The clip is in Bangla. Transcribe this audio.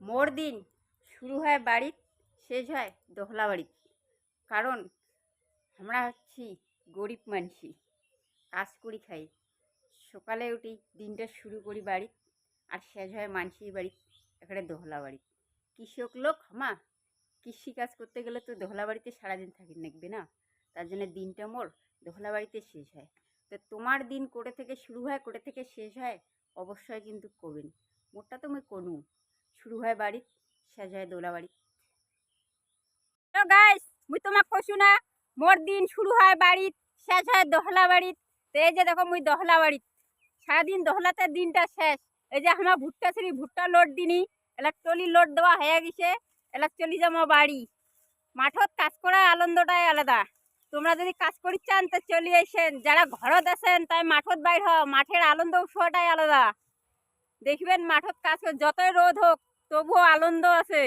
মোর দিন শুরু হয় বাড়ির, শেষ হয় দোহলা বাড়ির। কারণ আমরা হচ্ছি গরিব মানসি, কাজ করি খাই। সকালে উঠি, দিনটা শুরু করি বাড়ি, আর শেষ হয় মানসির বাড়ি, এখানে দোহলা বাড়ি। কৃষক লোক হামা, কৃষি কাজ করতে গেলে তো দোহলা বাড়িতে সারাদিন থাকি লাগবে না, তার জন্য দিনটা মোর দোহলা বাড়িতে শেষ হয়। তো তোমার দিন কোটে থেকে শুরু হয়, কোটে থেকে শেষ হয়, অবশ্যই কিন্তু করবেন। মোরটা তো মুই কোনো শুরু হয় বাড়ি, শেষ হয় দোলা বাড়ি। তো গাইস, মুই তোমাক কইছু না মোর দিন শুরু হয় বাড়িত, শেষ হয় দোহলা বাড়িত। তো এই যে দেখো মুই দোহলা বাড়িত, সারাদিন দোহলাতে দিনটা শেষ। এই যে আমার ভুট্টা ছিঁড়ি, ভুট্টা লোড দিনি, এলাক টলি লোড দেওয়া হয়ে গেছে, এলাক চলি যাবো বাড়ি। মাঠত কাজ করার আনন্দটাই আলাদা। তোমরা যদি কাজ করি চান তো চলি আসেন, যারা ঘরত আছেন তাই মাঠত বাইর হও, মাঠের আনন্দ উৎসবটাই আলাদা। দেখবেন মাঠত কাজ করে যতই রোদ হোক তবুও আনন্দ আছে।